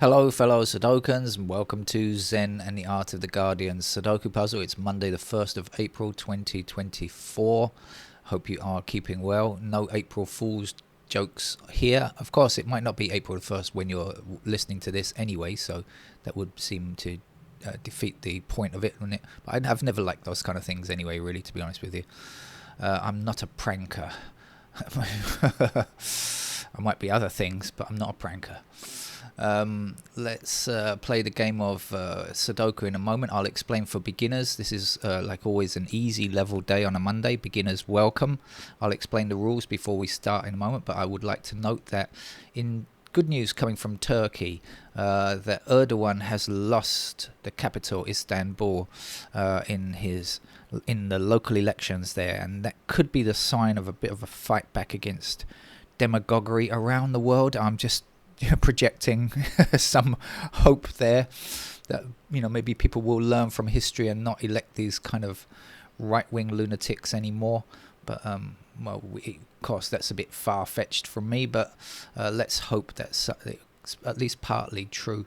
Hello fellow Sudokans and welcome to Zen and the Art of the Guardian Sudoku Puzzle. It's Monday the 1st of April 2024. Hope you are keeping well. No April Fool's jokes here. Of course it might not be April the 1st when you're listening to this anyway, so that would seem to defeat the point of it, wouldn't it? But I've never liked those kind of things anyway, really, to be honest with you. I'm not a pranker. I might be other things, but I'm not a pranker. Let's play the game of Sudoku in a moment. I'll explain for beginners. This is like always an easy level day on a Monday. Beginners welcome. I'll explain the rules before we start in a moment, but I would like to note that in good news coming from Turkey, that Erdogan has lost the capital Istanbul in the local elections there, and that could be the sign of a bit of a fight back against demagoguery around the world. I'm just projecting some hope there that maybe people will learn from history and not elect these kind of right-wing lunatics anymore. But well, of course that's a bit far-fetched from me, but let's hope that's at least partly true.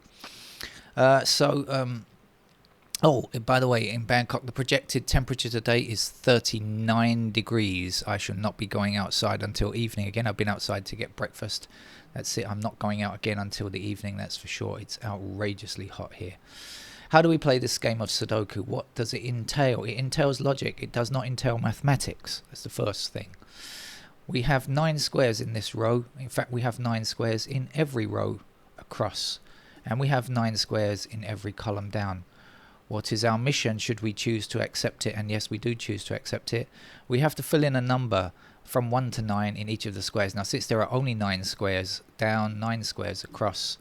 Oh, by the way, in Bangkok, the projected temperature today is 39 degrees. I should not be going outside until evening again. I've been outside to get breakfast. That's it. I'm not going out again until the evening, that's for sure. It's outrageously hot here. How do we play this game of Sudoku? What does it entail? It entails logic. It does not entail mathematics. That's the first thing. We have 9 squares in this row. In fact, we have 9 squares in every row across. And we have 9 squares in every column down. What is our mission should we choose to accept it? And yes, we do choose to accept it. We have to fill in a number from 1 to 9 in each of the squares. Now, since there are only 9 squares down, 9 squares across,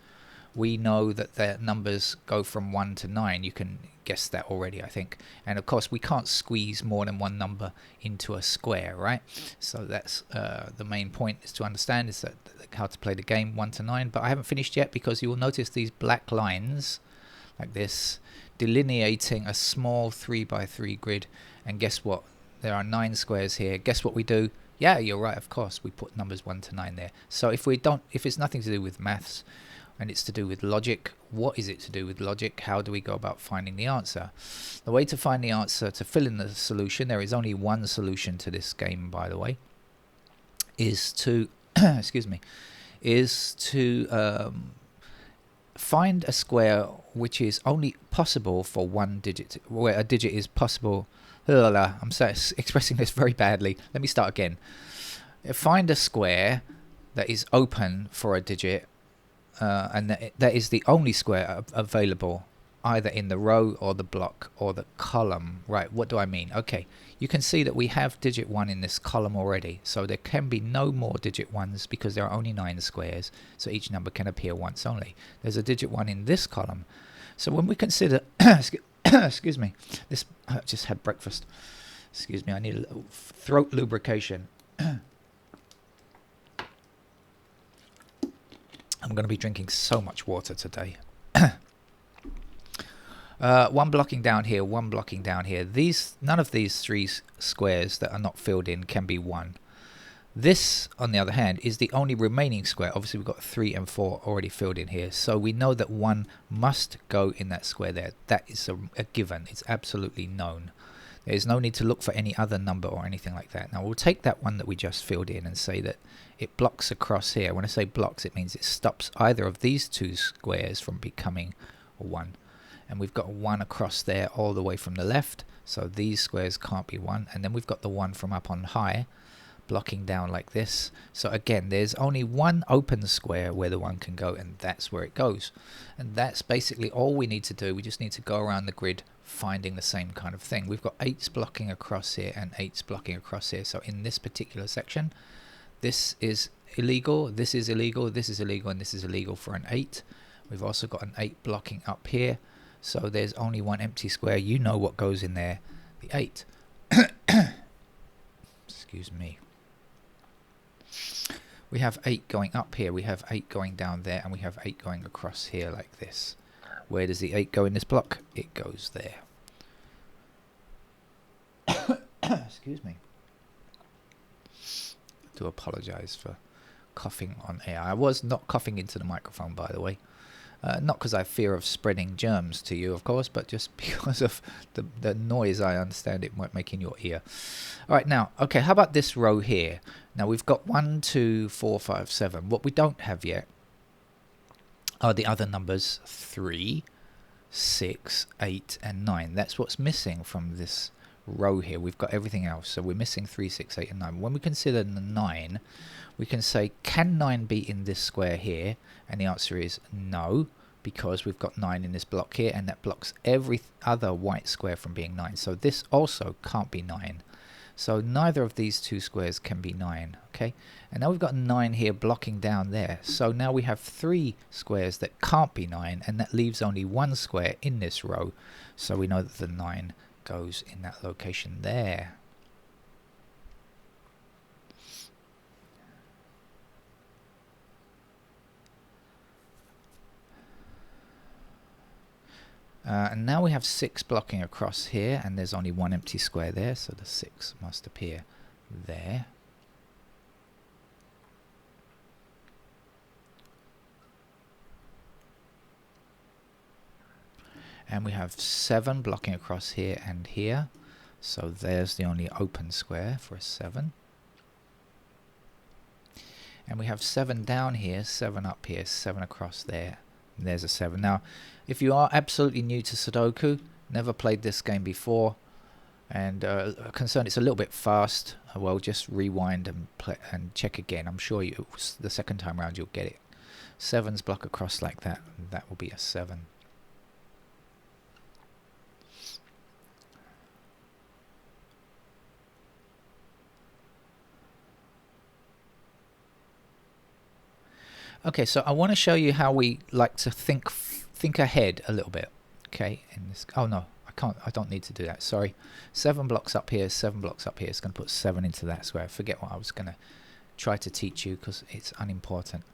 we know that the numbers go from 1 to 9. You can guess that already, I think. And of course, we can't squeeze more than one number into a square, right? So that's the main point is to understand is that how to play the game 1 to 9. But I haven't finished yet because you will notice these black lines like this delineating a small 3x3 grid. And guess what? There are 9 squares here. Guess what we do? Yeah, you're right, of course, we put numbers 1 to 9 there. So if it's nothing to do with maths and it's to do with logic, what is it to do with logic? How do we go about finding the answer? The way to find the answer, to fill in the solution, there is only one solution to this game, by the way, is to, find a square which is only possible for one digit, where a digit is possible. I'm expressing this very badly. Let me start again. Find a square that is open for a digit, and that is the only square available, either in the row or the block or the column. Right, what do I mean? Okay, you can see that we have digit 1 in this column already, so there can be no more digit 1s because there are only 9 squares, so each number can appear once only. There's a digit 1 in this column. So when we consider excuse me, I just had breakfast. Excuse me, I need a little throat lubrication. I'm going to be drinking so much water today. One blocking down here, one blocking down here. None of these 3 squares that are not filled in can be 1. This, on the other hand, is the only remaining square. Obviously, we've got 3 and 4 already filled in here. So we know that 1 must go in that square there. That is a given. It's absolutely known. There is no need to look for any other number or anything like that. Now, we'll take that one that we just filled in and say that it blocks across here. When I say blocks, it means it stops either of these 2 squares from becoming a 1. And we've got 1 across there all the way from the left. So these squares can't be 1. And then we've got the 1 from up on high, blocking down like this. So again, there's only one open square where the 1 can go, and that's where it goes. And that's basically all we need to do. We just need to go around the grid finding the same kind of thing. We've got 8s blocking across here and 8s blocking across here. So in this particular section, this is illegal, this is illegal, this is illegal, and this is illegal for an 8. We've also got an 8 blocking up here. So there's only one empty square. You know what goes in there, the 8. Excuse me. We have 8 going up here, we have 8 going down there, and we have 8 going across here like this. Where does the 8 go in this block? It goes there. Excuse me. I do apologize for coughing on air. I was not coughing into the microphone, by the way. Not because I fear of spreading germs to you, of course, but just because of the noise I understand it might make in your ear. All right, now, okay, how about this row here? Now, we've got 1, 2, 4, 5, 7. What we don't have yet are the other numbers 3, 6, 8, and 9. That's what's missing from this row here. We've got everything else, so we're missing 3, 6, 8, and 9. When we consider the 9, we can say, can 9 be in this square here? And the answer is no, because we've got 9 in this block here, and that blocks every other white square from being 9. So this also can't be 9. So neither of these two squares can be 9. Okay, and now we've got 9 here blocking down there. So now we have 3 squares that can't be 9, and that leaves only 1 square in this row. So we know that the 9 goes in that location there. And now we have 6 blocking across here, and there's only 1 empty square there, so the 6 must appear there. And we have 7 blocking across here and here, so there's the only open square for a 7. And we have 7 down here, 7 up here, 7 across there. And there's a 7. Now, if you are absolutely new to Sudoku, never played this game before, and concerned it's a little bit fast, well, just rewind and play and check again. I'm sure the second time round you'll get it. 7's block across like that, and that will be a 7. Okay, so I want to show you how we like to think ahead a little bit. Okay, in this. Oh no, I can't. I don't need to do that. Sorry. 7 blocks up here. 7 blocks up here. It's going to put 7 into that square. Forget what I was going to try to teach you because it's unimportant.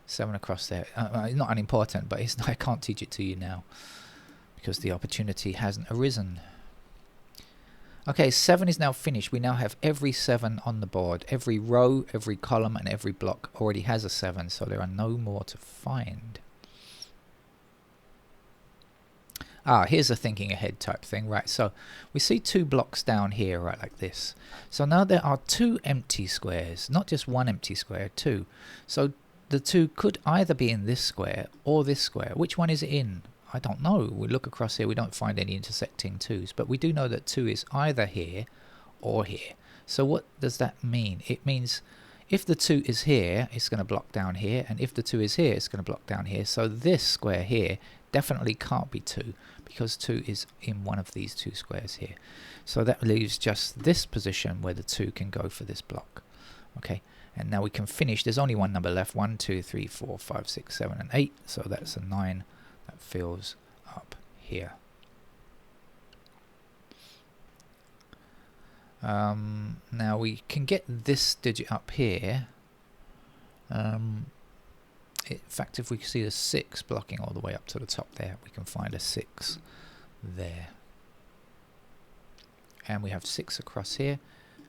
7 across there. Not unimportant, but I can't teach it to you now because the opportunity hasn't arisen. Okay, 7 is now finished. We now have every 7 on the board. Every row, every column, and every block already has a 7, so there are no more to find. Here's a thinking ahead type thing, right? So we see 2 blocks down here, right, like this. So now there are 2 empty squares, not just 1 empty square, 2. So the 2 could either be in this square or this square. Which one is it in? I don't know. We look across here, we don't find any intersecting 2's, but we do know that 2 is either here or here. So what does that mean? It means if the 2 is here, it's going to block down here, and if the 2 is here, it's going to block down here. So this square here definitely can't be 2 because 2 is in one of these 2 squares here. So that leaves just this position where the 2 can go for this block. Okay, and now we can finish. There's only one number left, 1, 2, 3, 4, 5, 6, 7, and 8. So that's a 9. That fills up here. Now we can get this digit up here. In fact, if we see the 6 blocking all the way up to the top there, we can find a 6 there. And we have 6 across here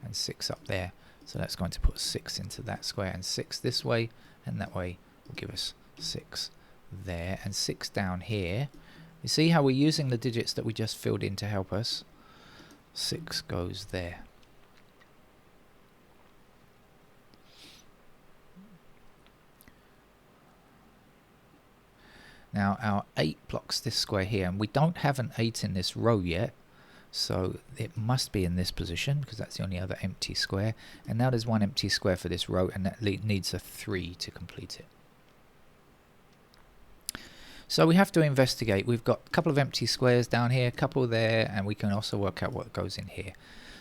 and 6 up there. So that's going to put 6 into that square and 6 this way, and that way will give us 6 there and 6 down here. You see how we're using the digits that we just filled in to help us? 6 goes there. Now our 8 blocks this square here, and we don't have an 8 in this row yet, so it must be in this position because that's the only other empty square. And now there's 1 empty square for this row, and that needs a 3 to complete it. So we have to investigate. We've got a couple of empty squares down here, a couple there, and we can also work out what goes in here.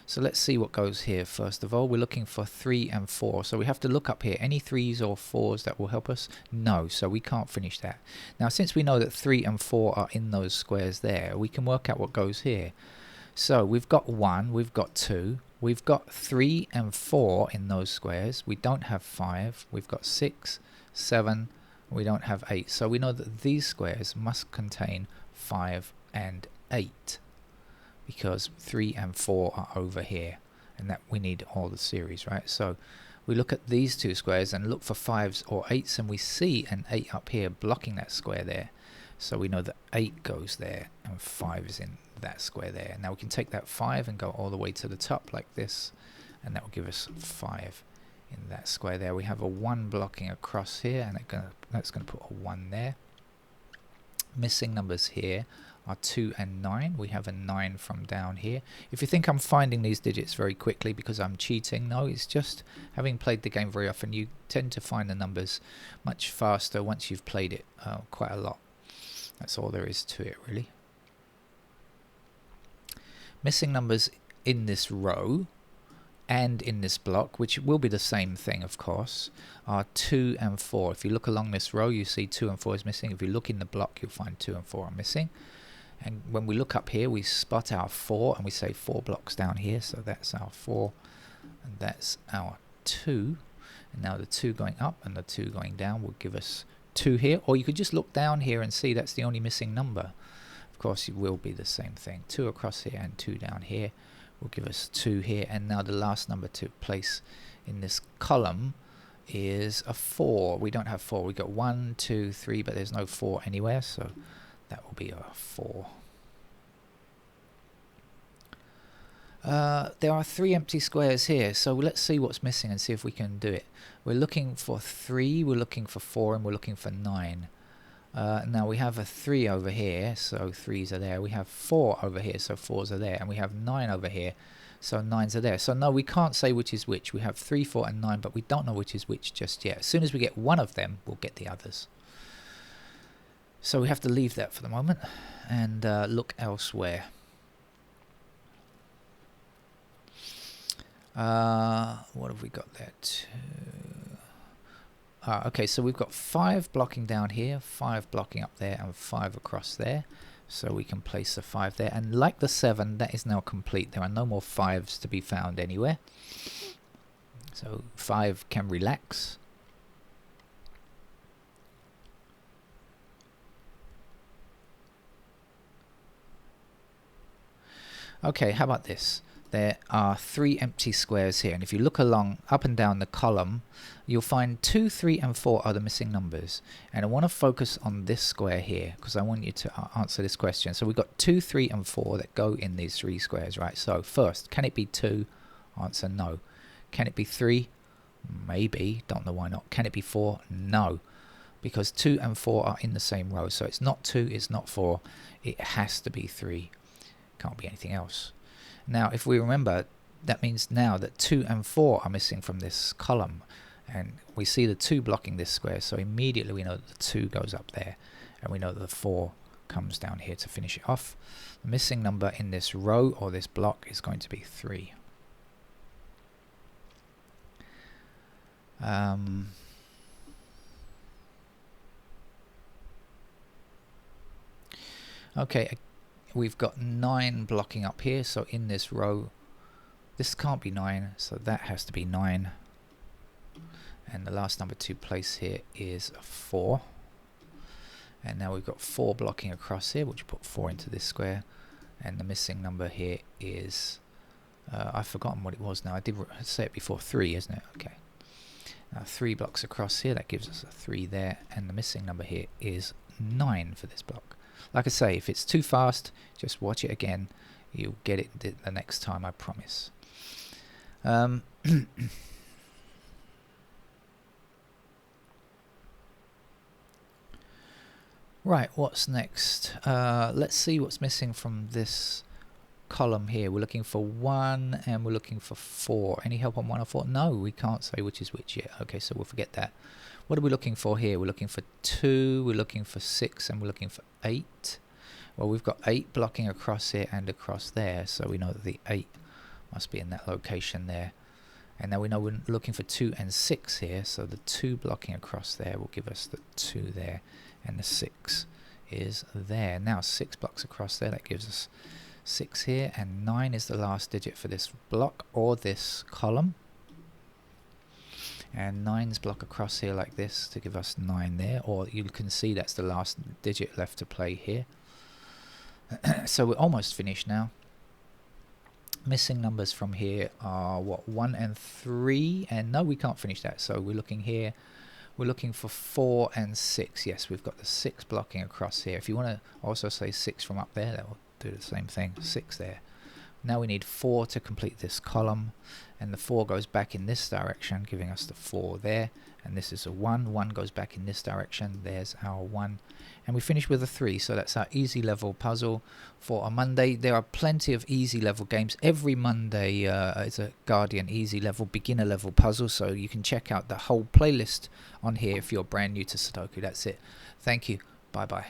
So let's see what goes here first of all. We're looking for 3 and 4. So we have to look up here. Any 3's or 4's that will help us? No, so we can't finish that. Now since we know that 3 and 4 are in those squares there, we can work out what goes here. So we've got 1, we've got 2, we've got 3 and 4 in those squares. We don't have 5, we've got 6, 7, we don't have 8. So we know that these squares must contain 5 and 8 because 3 and 4 are over here, and that we need all the series, right? So we look at these 2 squares and look for 5's or 8's, and we see an 8 up here blocking that square there. So we know that 8 goes there and 5 is in that square there. Now we can take that 5 and go all the way to the top like this, and that will give us 5 in that square there. We have a 1 blocking across here, and that's going to put a 1 there. Missing numbers here are 2 and 9. We have a 9 from down here. If you think I'm finding these digits very quickly because I'm cheating, no, it's just having played the game very often, you tend to find the numbers much faster once you've played it quite a lot. That's all there is to it, really. Missing numbers in this row and in this block, which will be the same thing, of course, are 2 and 4. If you look along this row, you see 2 and 4 is missing. If you look in the block, you'll find 2 and 4 are missing. And when we look up here, we spot our 4, and we say 4 blocks down here. So that's our 4, and that's our 2. And now the 2 going up and the 2 going down will give us 2 here. Or you could just look down here and see that's the only missing number. Of course, it will be the same thing. 2 across here and 2 down here will give us 2 here. And now the last number to place in this column is a 4. We don't have 4. We got 1, 2, 3, but there's no 4 anywhere. So that will be a 4. There are 3 empty squares here, so let's see what's missing and see if we can do it. We're looking for 3, we're looking for 4, and we're looking for 9. Now we have a 3 over here, so 3s are there. We have 4 over here, so 4s are there. And we have 9 over here, so 9s are there. So no, we can't say which is which. We have 3, 4, and 9, but we don't know which is which just yet. As soon as we get one of them, we'll get the others. So we have to leave that for the moment and look elsewhere. What have we got there? 2. Okay, so we've got 5 blocking down here, 5 blocking up there, and 5 across there. So we can place the 5 there. And like the 7, that is now complete. There are no more 5s to be found anywhere. So 5 can relax. Okay, how about this? There are 3 empty squares here, and if you look along up and down the column, you'll find 2, 3, and 4 are the missing numbers. And I want to focus on this square here because I want you to answer this question. So we've got 2, 3, and 4 that go in these 3 squares, right? So first, can it be 2? Answer no. Can it be 3? Maybe. Don't know why not. Can it be 4? No. Because 2 and 4 are in the same row. So it's not 2, it's not 4. It has to be 3. Can't be anything else. Now, if we remember, that means now that 2 and 4 are missing from this column. And we see the 2 blocking this square, so immediately we know that the 2 goes up there. And we know that the 4 comes down here to finish it off. The missing number in this row or this block is going to be 3. Okay. We've got 9 blocking up here, so in this row, this can't be 9, so that has to be 9. And the last number to place here is 4. And now we've got 4 blocking across here, which put 4 into this square. And the missing number here is, I've forgotten what it was now. I did say it before, 3, isn't it? Okay. Now 3 blocks across here, that gives us a 3 there. And the missing number here is 9 for this block. Like I say, if it's too fast, just watch it again. You'll get it the next time, I promise. Right, what's next? Let's see what's missing from this column here. We're looking for 1 and we're looking for 4. Any help on 1 or 4? No, we can't say which is which yet. Okay, so we'll forget that. What are we looking for here? We're looking for 2, we're looking for 6, and we're looking for 8. Well, we've got 8 blocking across here and across there, so we know that the 8 must be in that location there. And now we know we're looking for 2 and 6 here, so the 2 blocking across there will give us the 2 there, and the 6 is there. Now 6 blocks across there, that gives us 6 here, and 9 is the last digit for this block or this column. And 9's block across here like this to give us 9 there, or you can see that's the last digit left to play here. So we're almost finished now. Missing numbers from here are what, 1 and 3, and no, we can't finish that. So we're looking here, We're looking for 4 and 6. Yes, we've got the 6 blocking across here. If you want to also say 6 from up there, that will do the same thing. 6 there. Now we need 4 to complete this column, and the 4 goes back in this direction, giving us the 4 there, and this is a 1. 1 goes back in this direction. There's our 1, and we finish with a 3. So that's our easy level puzzle for a Monday. There are plenty of easy level games. Every Monday is a Guardian easy level, beginner level puzzle, so you can check out the whole playlist on here if you're brand new to Sudoku. That's it. Thank you. Bye bye.